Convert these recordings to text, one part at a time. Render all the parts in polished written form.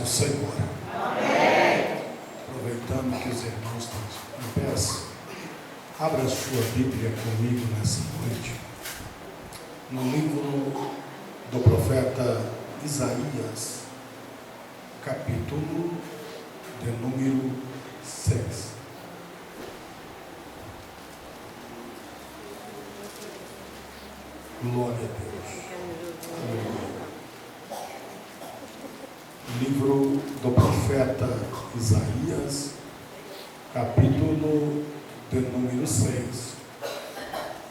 do Senhor. Amém. Aproveitando que os irmãos estão em pé, abra a sua Bíblia comigo nessa noite, no livro do profeta Isaías, capítulo de número 6. Glória a Deus. Livro do profeta Isaías, capítulo de número 6.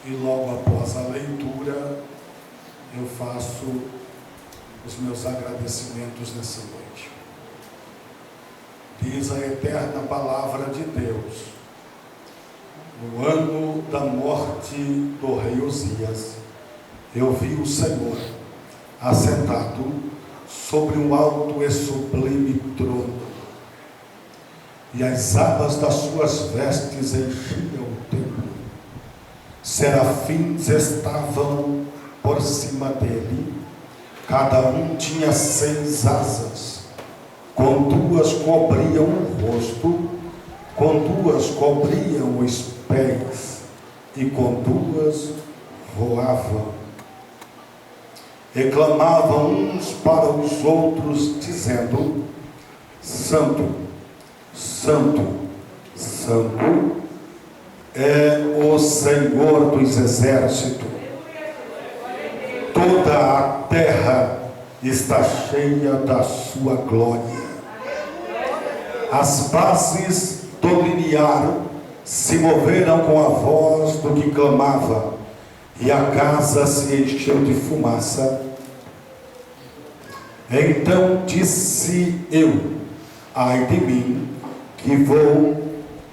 E logo após a leitura, eu faço os meus agradecimentos nessa noite. Diz a eterna palavra de Deus: no ano da morte do rei Uzias, eu vi o Senhor assentado sobre um alto e sublime trono, e as abas das suas vestes enchiam o templo. Serafins estavam por cima dele, cada um tinha 6 asas, com 2 cobriam o rosto, com 2 cobriam os pés, e com 2 voavam. E clamavam uns para os outros, dizendo: Santo, Santo, Santo é o Senhor dos exércitos. Toda a terra está cheia da sua glória. As bases do limiar se moveram com a voz do que clamava, e a casa se encheu de fumaça. Então disse eu: ai de mim,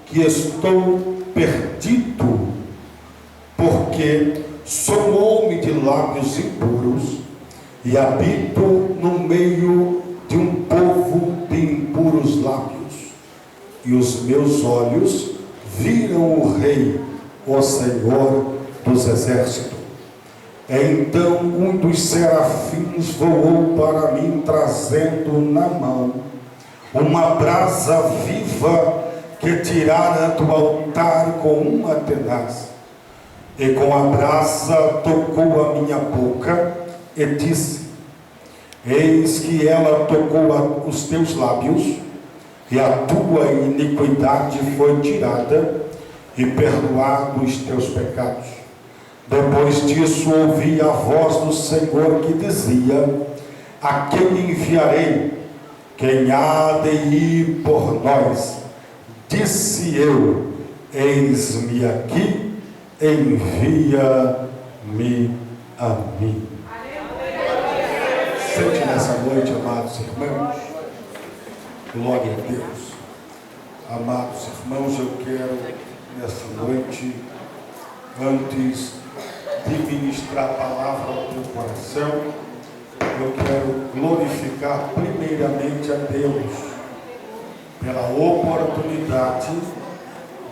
que estou perdido, porque sou homem de lábios impuros, e habito no meio de um povo de impuros lábios, e os meus olhos viram o Rei, o Senhor dos exércitos. Então um dos serafins voou para mim, trazendo na mão uma brasa viva que tirara do altar com uma tenaz, e com a brasa tocou a minha boca e disse: eis que ela tocou os teus lábios, e a tua iniquidade foi tirada, e perdoados os teus pecados. Depois disso ouvi a voz do Senhor que dizia: a quem enviarei? Quem há de ir por nós? Disse eu: eis-me aqui, envia-me a mim. Sente nessa noite, amados irmãos. Glória a Deus. Amados irmãos, eu quero nessa noite, antes de ministrar a palavra ao teu coração, eu quero glorificar primeiramente a Deus pela oportunidade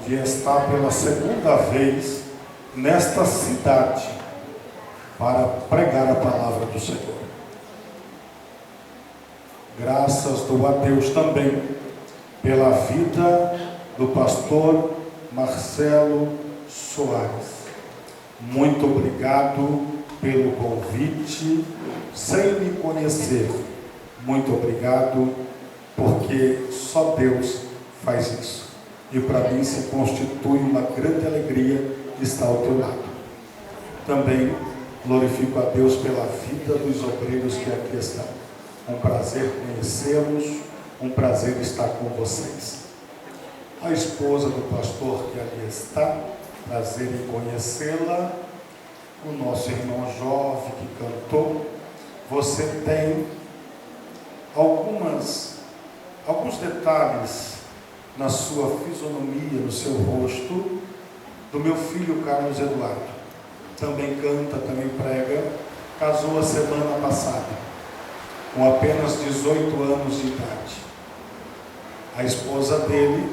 de estar pela segunda vez nesta cidade para pregar a palavra do Senhor. Graças dou a Deus também pela vida do pastor Marcelo Soares. Muito obrigado pelo convite, sem me conhecer. Muito obrigado, porque só Deus faz isso. E para mim se constitui uma grande alegria estar ao teu lado. Também glorifico a Deus pela vida dos obreiros que aqui estão. Um prazer conhecê-los, um prazer estar com vocês. A esposa do pastor que ali está, prazer em conhecê-la. O nosso irmão jovem que cantou. Você tem alguns detalhes na sua fisionomia, no seu rosto, do meu filho Carlos Eduardo. Também canta, também prega. Casou a semana passada, com apenas 18 anos de idade. A esposa dele,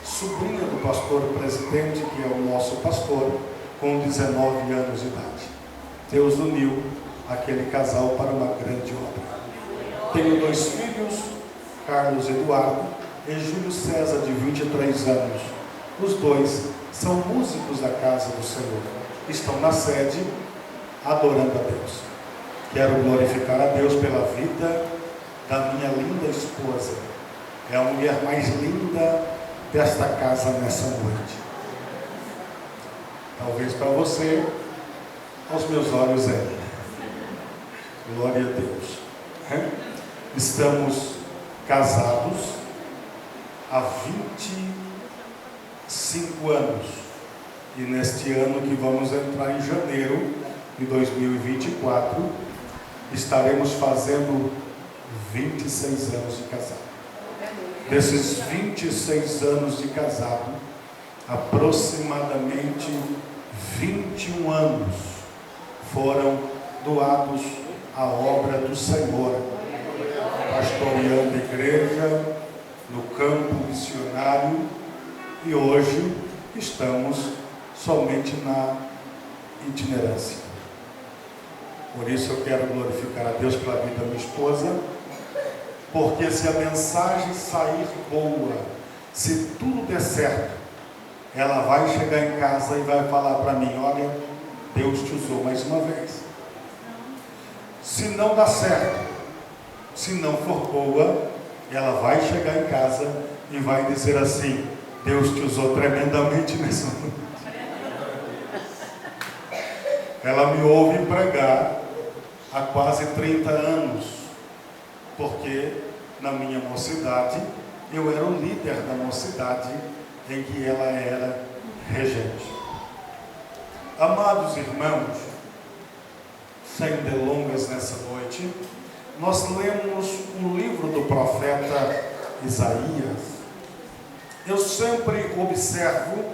sobrinha do pastor presidente, que é o nosso pastor, com 19 anos de idade. Deus uniu aquele casal para uma grande obra. Tenho 2 filhos, Carlos Eduardo, e Júlio César, de 23 anos. Os dois são músicos da casa do Senhor. Estão na sede, adorando a Deus. Quero glorificar a Deus pela vida da minha linda esposa. É a mulher mais linda desta casa nessa noite. Talvez para você, aos meus olhos é. Glória a Deus. Estamos casados há 25 anos. E neste ano que vamos entrar em janeiro de 2024, estaremos fazendo 26 anos de casado. Desses 26 anos de casado, aproximadamente 21 anos foram doados à obra do Senhor, pastoreando a igreja, no campo missionário, e hoje estamos somente na itinerância. Por isso eu quero glorificar a Deus pela vida da minha esposa, porque se a mensagem sair boa, se tudo der certo, ela vai chegar em casa e vai falar para mim: olha, Deus te usou mais uma vez. Se não dá certo, se não for boa, ela vai chegar em casa e vai dizer assim: Deus te usou tremendamente nessa noite. Ela me ouve pregar há quase 30 anos, porque na minha mocidade, eu era o líder da mocidade em que ela era regente. Amados irmãos, sem delongas nessa noite, nós lemos o livro do profeta Isaías. Eu sempre observo,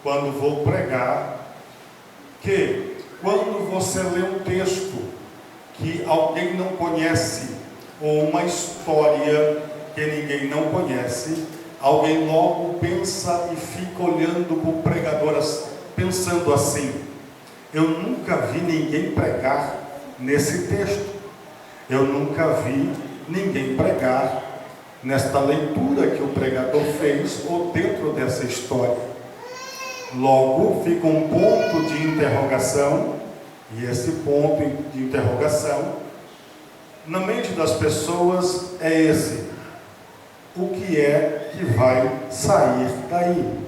quando vou pregar, que quando você lê um texto que alguém não conhece, ou uma história que ninguém não conhece, alguém logo pensa e fica olhando para o pregador pensando assim: eu nunca vi ninguém pregar nesse texto, eu nunca vi ninguém pregar nesta leitura que o pregador fez ou dentro dessa história. Logo fica um ponto de interrogação, e esse ponto de interrogação na mente das pessoas é esse: o que é que vai sair daí?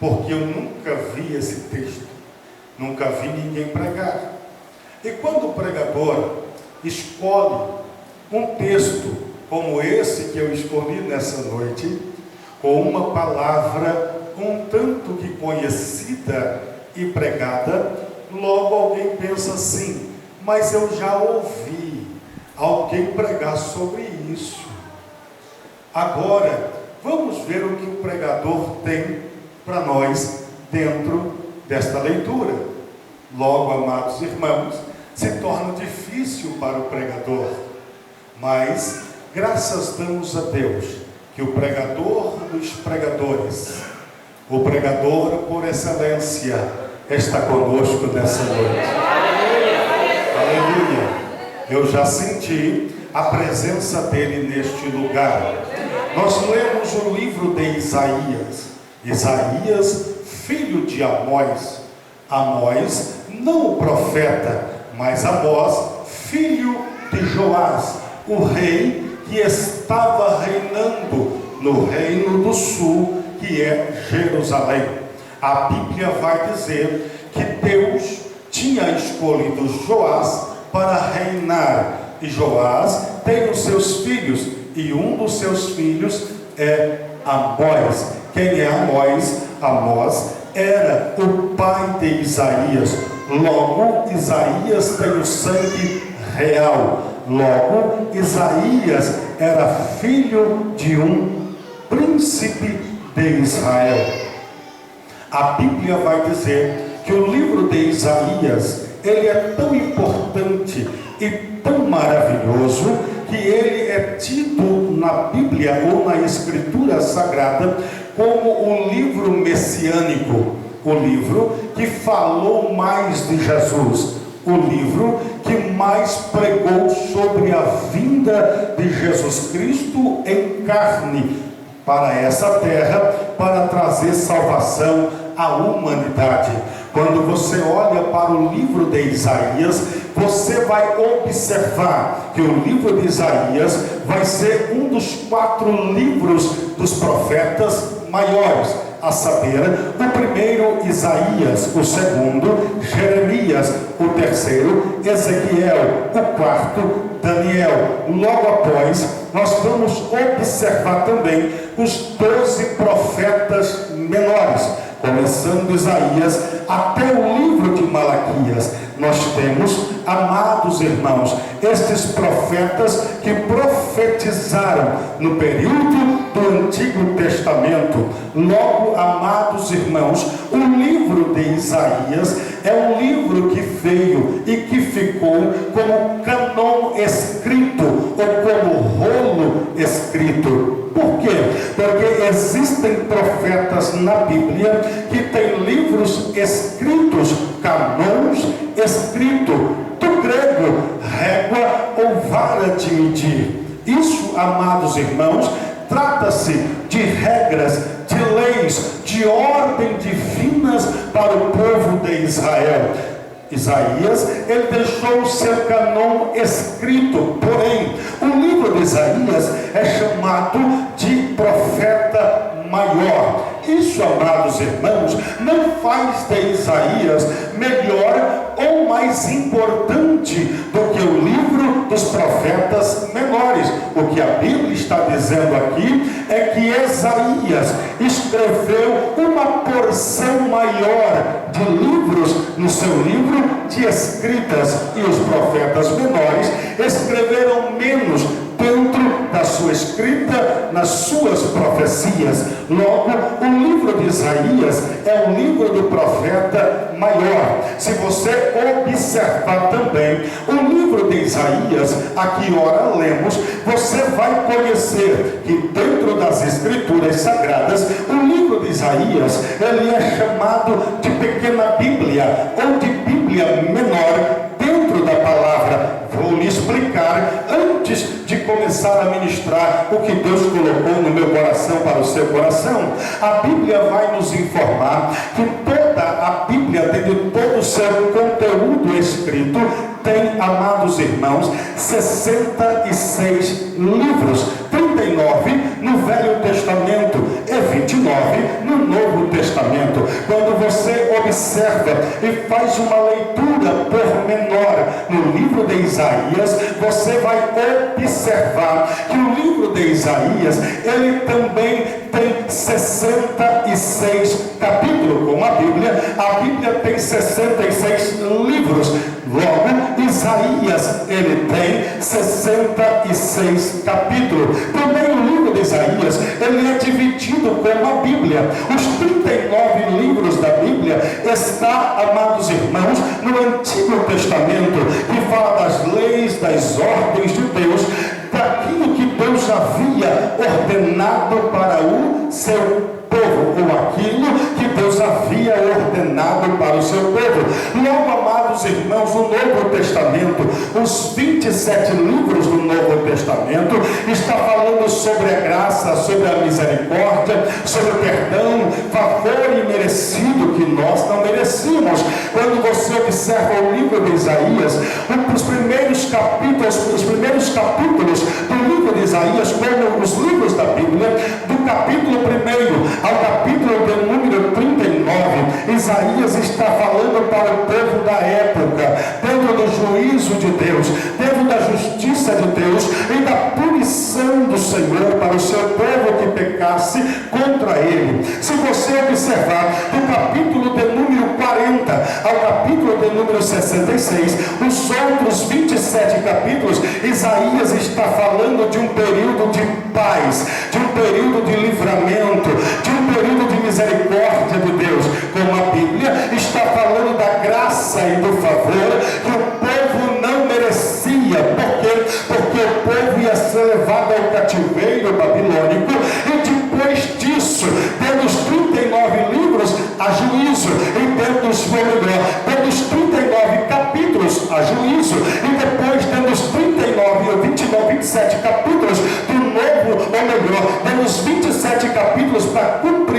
Porque eu nunca vi esse texto, nunca vi ninguém pregar. E quando o pregador escolhe um texto como esse que eu escolhi nessa noite, com uma palavra um tanto que conhecida e pregada, logo alguém pensa assim: mas eu já ouvi alguém pregar sobre isso. Agora, vamos ver o que o pregador tem para nós dentro desta leitura. Logo, amados irmãos, se torna difícil para o pregador, mas graças damos a Deus que o pregador dos pregadores, o pregador por excelência, está conosco nessa noite. Aleluia! Eu já senti a presença dele neste lugar. Nós lemos o livro de Isaías. Isaías, filho de Amós. Amós, não o profeta, mas Amós, filho de Joás, o rei que estava reinando no reino do sul, que é Jerusalém. A Bíblia vai dizer que Deus tinha escolhido Joás para reinar, e Joás tem os seus filhos, e um dos seus filhos é Amós. Quem é Amós? Amós era o pai de Isaías. Logo, Isaías tem o sangue real. Logo, Isaías era filho de um príncipe de Israel. A Bíblia vai dizer que o livro de Isaías, ele é tão importante e tão maravilhoso, que ele é tido na Bíblia ou na Escritura Sagrada como o livro messiânico, o livro que falou mais de Jesus, o livro que mais pregou sobre a vinda de Jesus Cristo em carne para essa terra, para trazer salvação à humanidade. Quando você olha para o livro de Isaías, você vai observar que o livro de Isaías vai ser um dos 4 livros dos profetas maiores, a saber, o primeiro Isaías, o segundo Jeremias, o terceiro Ezequiel, o quarto Daniel. Logo após, nós vamos observar também os 12 profetas menores, começando Isaías até o livro de Malaquias. Nós temos, amados irmãos, estes profetas que profetizaram no período do Antigo Testamento. Logo, amados irmãos, o livro de Isaías é um livro que veio e que ficou como cânon escrito ou como rolo escrito. Por quê? Porque existem profetas na Bíblia que têm livros escritos, canons escrito, do grego, régua ou vara de medir. Isso, amados irmãos, trata-se de regras, de leis, de ordem divinas para o povo de Israel. Isaías, ele deixou o seu canon escrito, porém, o livro de Isaías é chamado de profeta maior. Isso, amados irmãos, não faz de Isaías melhor ou mais importante do que o livro dos profetas menores. O que a Bíblia está dizendo aqui é que Isaías escreveu uma porção maior de livros no seu livro de escritas, e os profetas menores escreveram menos dentro da sua escrita, nas suas profecias. Logo, o livro de Isaías é o livro do profeta maior. Se você observar também o livro de Isaías, a que ora lemos, você vai conhecer que dentro das escrituras sagradas, o livro de Isaías, ele é chamado de pequena Bíblia, ou de Bíblia menor, dentro da palavra. Vou lhe explicar antes de começar a ministrar o que Deus colocou no meu coração para o seu coração. A Bíblia vai nos informar que toda a Bíblia, dentro de todo o seu conteúdo escrito, tem, amados irmãos, 66 livros, 39 no Velho Testamento e 29 no Novo Testamento. Quando você observa e faz uma leitura pormenor no livro de Isaías, você vai observar que o livro de Isaías, ele também tem 66 capítulos, como a Bíblia tem 66 livros. Logo, Isaías, ele tem 66 capítulos. Também o livro de Isaías, ele é dividido como a Bíblia. Os 39 livros da Bíblia está, amados irmãos, no Antigo Testamento, que fala das leis, das ordens de Deus, daquilo que Deus havia ordenado para o seu povo, ou aquilo que Deus havia ordenado para o seu povo. Logo, amados irmãos, o Novo Testamento, os 27 livros do Novo Testamento, está falando sobre a graça, sobre a misericórdia, sobre o perdão, favor imerecido que nós não merecíamos. Quando você observa o livro de Isaías, os primeiros capítulos do livro de Isaías, como os livros da Bíblia, do capítulo 1 ao capítulo de número 39, Isaías está falando para o povo da época, dentro do juízo de Deus, dentro da justiça de Deus e da punição do Senhor para o seu povo que pecasse contra ele. Se você observar do capítulo de número 40 ao capítulo de número 66, os outros 27 capítulos, Isaías está falando de um período de paz, de um período de livramento, de um período de misericórdia de Deus, como a Bíblia está falando da graça e do favor que o povo não merecia. Por quê? Porque o povo ia ser levado ao cativeiro babilônico, e depois disso, dentro dos 39 livros, a juízo, e dentro dos 39 capítulos,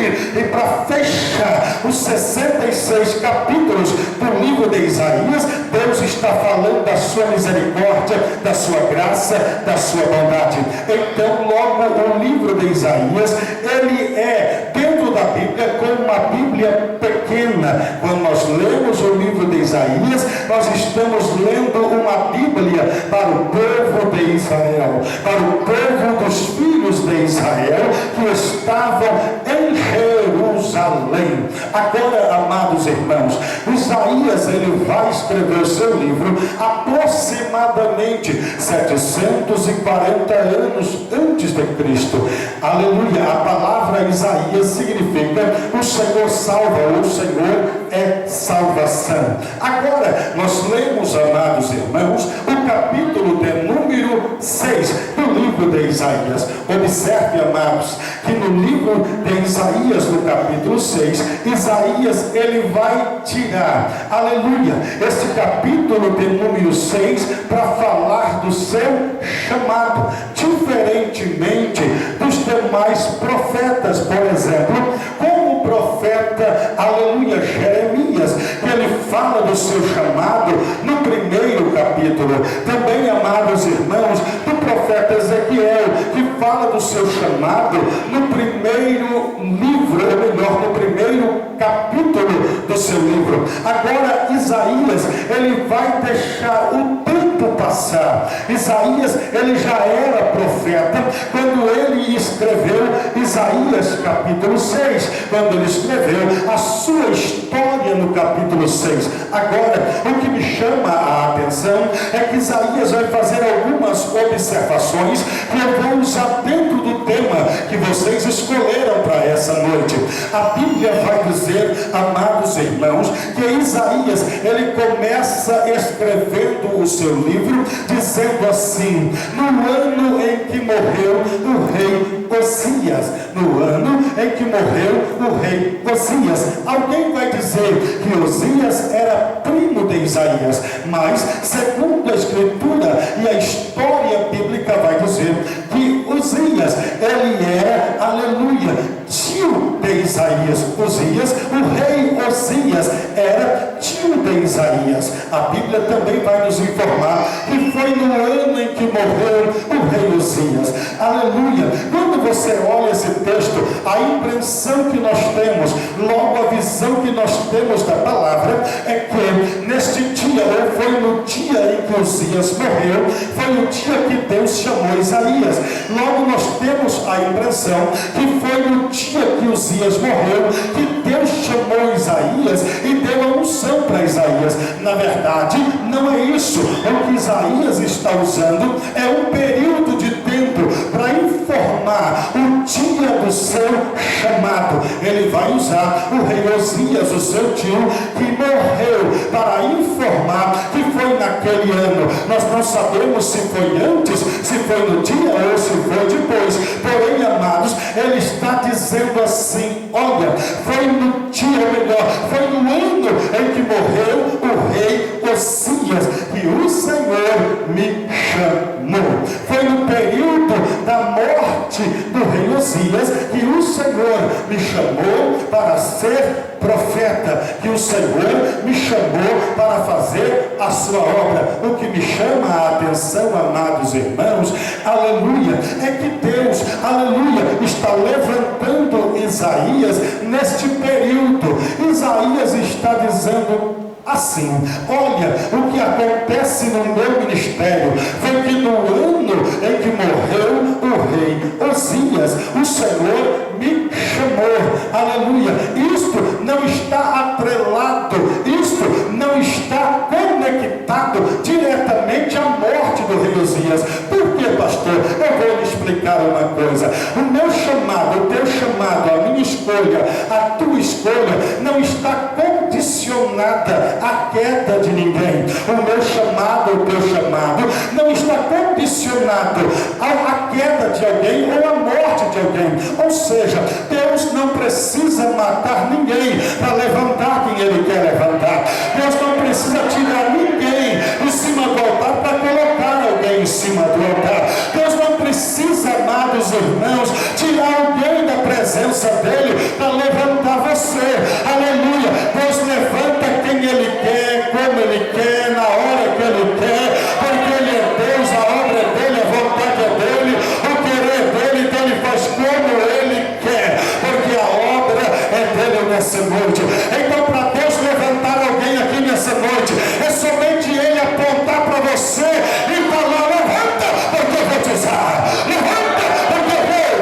concluir e para fechar os 66 capítulos do livro de Isaías, Deus está falando da sua misericórdia, da sua graça, da sua bondade. Então, logo o livro de Isaías, ele é dentro da Bíblia como uma Bíblia pequena. Quando nós lemos o livro de Isaías, nós estamos lendo uma Bíblia para o povo de Israel, para o povo dos filhos de Israel que estavam em Jerusalém. Agora, amados irmãos, Isaías ele vai escrever o seu livro aproximadamente 740 anos antes de Cristo. Aleluia! A palavra Isaías significa o Senhor salva, ou o Senhor é salvação. Agora, nós lemos, amados irmãos, o capítulo de número 6 do livro de Isaías. Observe, amados, que no livro de Isaías, no capítulo 6, Isaías ele vai tirar, aleluia, este capítulo de número 6 para falar do seu chamado, diferentemente dos demais profetas. Por exemplo, como o profeta, aleluia, Jeremias, que ele fala do seu chamado no primeiro capítulo. Também, amados irmãos, do profeta Ezequiel, que fala do seu chamado no primeiro livro, ou melhor, no primeiro capítulo do seu livro. Agora, Isaías, ele vai deixar o tempo passar. Isaías, ele já era profeta quando ele escreveu Isaías capítulo 6, quando ele escreveu a sua história no capítulo 6. Agora, o que me chama a atenção é que Isaías vai fazer algumas observações que eu vou usar dentro do tema que vocês escolheram para essa noite. A Bíblia vai dizer, amados irmãos, que Isaías, ele começa escrevendo o seu livro, dizendo assim: no ano em que morreu o rei Osias, no ano em que morreu o rei Osias. Alguém vai dizer que Osias era primo de Isaías, mas segundo a escritura e a história bíblica vai dizer que Osias, ele era, aleluia, tio de Isaías. Osias, o rei Osias era tio de Isaías. A Bíblia também vai nos informar que foi no ano em que morreu o rei Osias. Aleluia! Quando você olha esse texto, a impressão que nós temos, logo a visão que nós temos da palavra, é que neste dia, ou foi no dia em que Osias morreu, foi o dia que Deus chamou Isaías. Logo nós temos a impressão que foi no dia que Osias morreu que Deus chamou Isaías e deu a unção para Isaías. Na verdade, não é isso. O que Isaías está usando é um período de tempo para informar o dia do seu chamado. Ele vai usar o rei Osias, o seu tio, que morreu, para informar que foi naquele ano. Nós não sabemos se foi antes, se foi no dia ou se foi depois. Porém, amados, ele está dizendo assim: olha, foi no dia, melhor, foi no ano em que morreu o rei Osias que o Senhor me chamou. Foi no período da morte do rei Osias que o Senhor me chamou para ser profeta, que o Senhor me chamou para fazer a sua obra. O que me chama a atenção, amados irmãos, aleluia, é que Deus, aleluia, está levantando Isaías neste período. Isaías está dizendo assim: olha, o que acontece no meu ministério foi que no ano em que morreu o rei Osias, o Senhor me chamou. Aleluia. Isto não está atrelado, isto não está conectado diretamente à morte do rei Osias. Por que, pastor? Eu vou lhe explicar uma coisa. O meu chamado, o teu chamado, a minha escolha, a tua escolha não está condicionada à queda de ninguém. O meu chamado, o teu chamado não está condicionado à queda de alguém ou à morte de alguém. Ou seja, Deus não precisa matar ninguém para levantar quem Ele quer levantar. Deus não precisa tirar ninguém em cima do altar para colocar alguém em cima do altar. Deus não precisa, amados irmãos, tirar alguém da presença presença dele para levantar você. Aleluia. Deus levanta quem ele quer, como ele quer, na hora que ele quer, porque ele é Deus, a obra é dele, a vontade é dele, o querer dele, então ele faz como ele quer, porque a obra é dele nessa noite. Então, para Deus levantar alguém aqui nessa noite, é somente ele apontar para você e falar: levanta, porque eu vou te usar. Levanta, porque eu vou.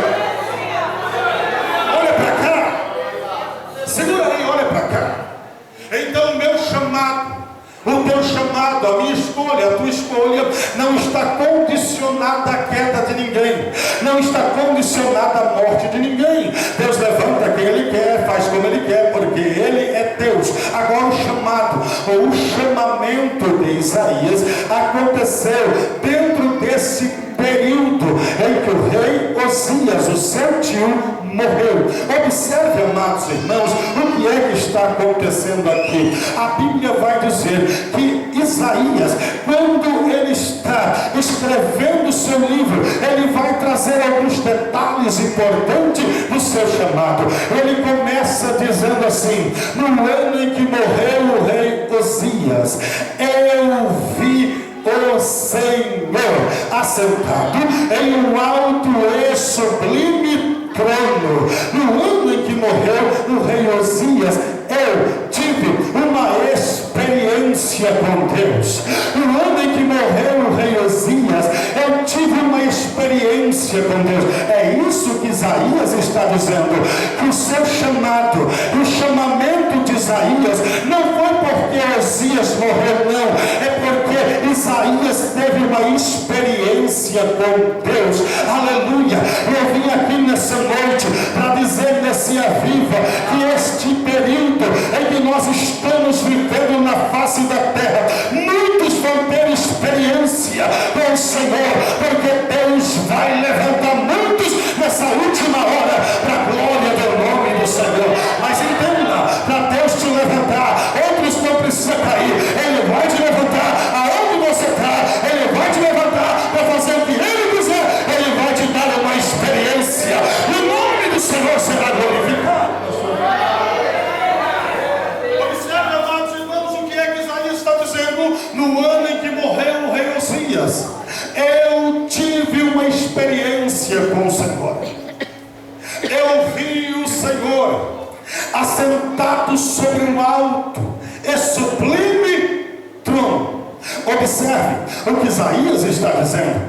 Olha para cá. Segura aí, olha para cá. Então, o meu chamado, o teu chamado, a minha escolha, a tua escolha, não está condicionada à queda de ninguém, não está condicionada à morte de ninguém. Deus levanta quem ele quer, faz como ele quer, porque ele é Deus. Agora, o chamado, ou o chamamento de Isaías aconteceu dentro desse período em que o rei Osias, o seu tio, morreu. Observe, amados irmãos, o que é que está acontecendo aqui. A Bíblia vai dizer que Isaías, quando ele está escrevendo o seu livro, ele vai trazer alguns detalhes importantes do seu chamado. Ele começa dizendo assim: no ano em que morreu o rei Osias, eu vi o Senhor assentado em um alto e sublime trono. No ano em que morreu o rei Osias, eu tive uma experiência com Deus. No ano em que morreu o rei Osias, eu tive uma experiência com Deus. É isso que Isaías está dizendo, que o seu chamado, o chamamento de Isaías não foi porque Osias morreu, não, é porque Isaías teve uma experiência com Deus. Aleluia. Eu vim aqui nessa noite para dizer nesse Aviva que este período em que nós estamos vivendo na face da terra, muitos vão ter experiência com o Senhor, porque Deus vai levantar muitos nessa última hora para a glória do nome do Senhor. Mas entenda, para Deus te levantar, outros não precisam cair, ele vai te levantar aonde você está, ele vai te levantar para fazer o que ele quiser, ele vai te dar uma experiência, e o nome do Senhor será glorificado. Observe, amados irmãos, o que é que Isaías está dizendo. No ano em que morreu o rei Osias, eu tive uma experiência com o Senhor. Eu vi o Senhor assentado sobre um alto e sublime trono. Observe o que Isaías está dizendo.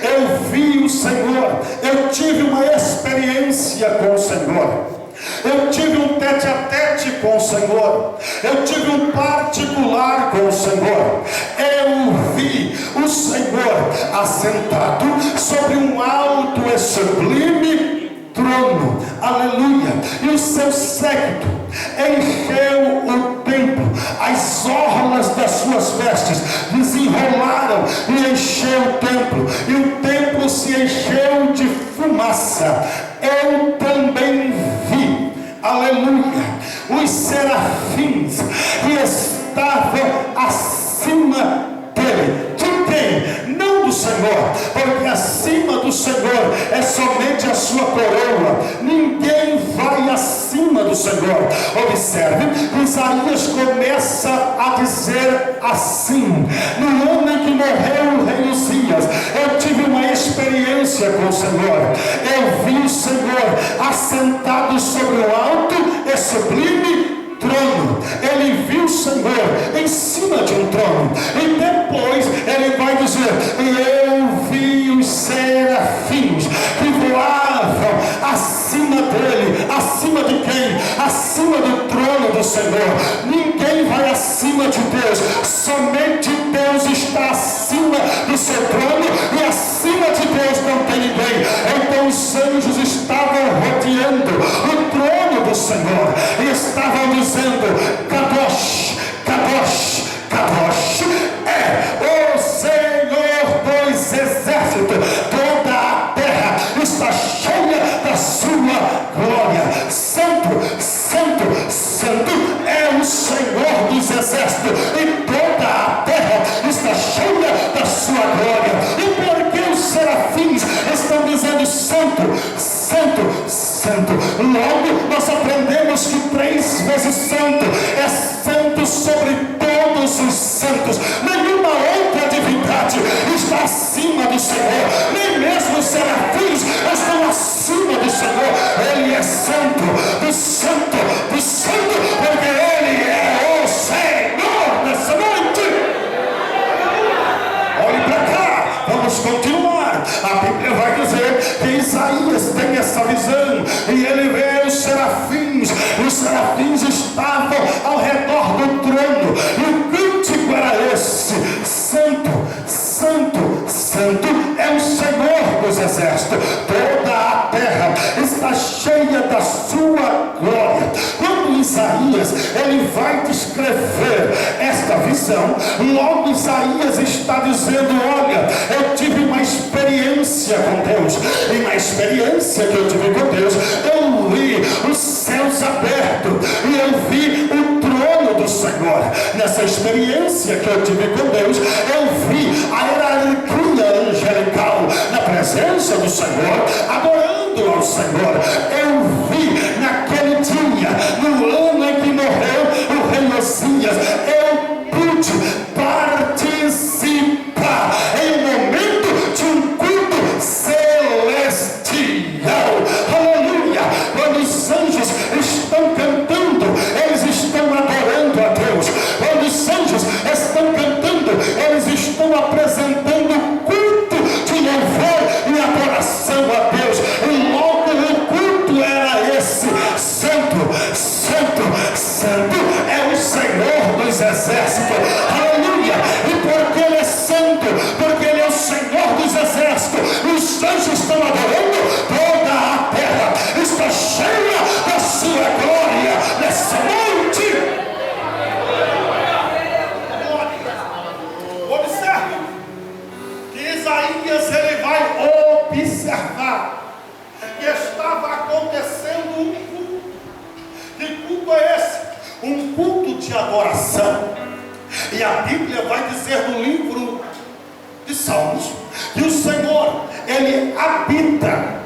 Eu vi o Senhor, eu tive uma experiência com o Senhor, eu tive um tete a tete com o Senhor, eu tive um particular com o Senhor. Eu vi o Senhor assentado sobre um alto e sublime trono. Aleluia. E o seu séquito encheu o templo, as orlas das suas vestes desenrolaram e encheu o templo, e o templo se encheu de fumaça. Eu também vi, aleluia, os serafins que estavam acima dele. De quem? Não do Senhor, porque acima do Senhor é somente a sua coroa. Ninguém vai acima do Senhor. Observe, Isaías começa a dizer assim: no ano em que morreu o rei Osias, eu tive uma experiência com o Senhor. Eu vi o Senhor assentado sobre o alto e sublime trono. Ele viu o Senhor em cima de um trono. E depois ele vai dizer: eu vi os serafins que voavam acima dele. Acima de quem? Acima do trono do Senhor. Ninguém vai acima de Deus, somente Deus está acima do seu trono, e acima de Deus não tem ninguém. Então os anjos estavam rodeando o trono do Senhor e estavam dizendo: Kadosh, Kadosh, Kadosh é o Senhor dos exércitos, toda a terra está cheia da sua glória. Santo, santo, santo é o Senhor dos exércitos, e toda a terra está cheia da sua glória. E por que os serafins estão dizendo santo, santo, santo? é santo sobre todos os santos. Nenhuma outra divindade está acima do Senhor, nem mesmo os serafins estão acima do Senhor. Ele é santo, do santo, do santo, porque Ele é o Senhor nessa noite. Olhe para cá, vamos continuar. A Bíblia vai dizer que Isaías tem essa visão, e ele vê os serafins estavam ao redor do trono, e o cântico era esse: santo, santo, santo é o Senhor dos exércitos, toda a terra está cheia da sua glória. Quando Isaías ele vai descrever esta visão, logo Isaías está dizendo: olha, eu tive uma experiência com Deus, e na experiência que eu tive com Deus, eu vi os céus abertos, e eu vi o trono do Senhor. Nessa experiência que eu tive com Deus, eu vi a hierarquia angelical na presença do Senhor, adorando ao Senhor. Eu vi naquele dia, no ano em que morreu o rei Osias, eu pude participar em um momento de um culto celestial. Aleluia! Quando os anjos estão cantando, eles estão adorando a Deus. Quando os anjos estão cantando, eles estão apresentando culto de louvor e adoração a Deus. E logo o culto era esse: santo, santo, santo é o Senhor dos exércitos. Aleluia! E porque Ele é santo, porque Ele é o Senhor dos exércitos, os anjos estão adorando, toda a terra está cheia da sua glória nessa noite. Observe que Isaías ele vai observar que estava acontecendo um culto. Que culto é esse? Um culto de adoração. E a Bíblia vai dizer no livro de Salmos que o Senhor ele habita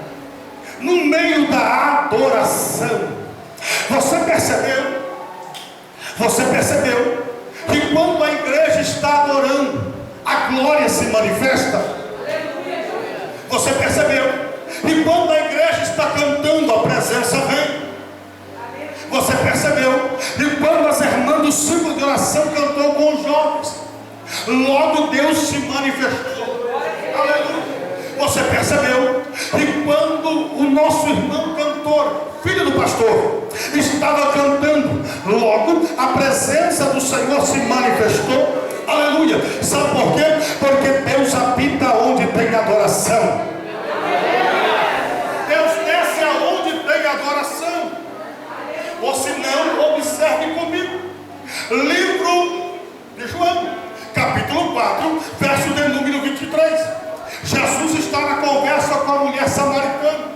no meio da adoração. Você percebeu? Você percebeu que quando a igreja está adorando, a glória se manifesta? Você percebeu que quando a igreja está cantando, a presença vem? Você percebeu que quando as irmãs do ciclo de oração cantou com os jovens, logo Deus se manifestou? Aleluia! Você percebeu que quando o nosso irmão cantor, filho do pastor, estava cantando, logo a presença do Senhor se manifestou? Aleluia! Sabe por quê? Porque Deus habita onde tem adoração. Deus desce aonde tem adoração. Ou se não, observe comigo. Livro de João, capítulo 4, verso de número 23. Jesus está na conversa com a mulher samaritana.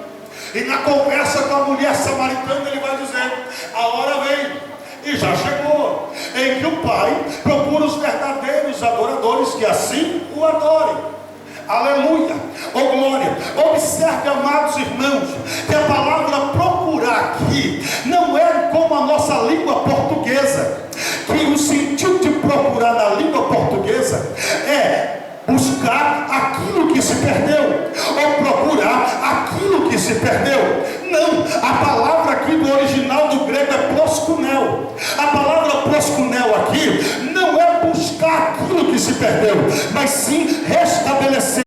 E na conversa com a mulher samaritana ele vai dizer: a hora vem, e já chegou, em que o Pai procura os verdadeiros adoradores que assim o adorem. Aleluia, oh glória. Observe, amados irmãos, que a palavra procurar aqui não é como a nossa língua portuguesa, que o sentido de procurar na língua portuguesa é buscar aquilo que se perdeu, ou procurar aquilo que se perdeu. Não, a palavra aqui do original do grego é proskunel. A palavra proskunel aqui não é buscar aquilo que se perdeu, mas sim restabelecer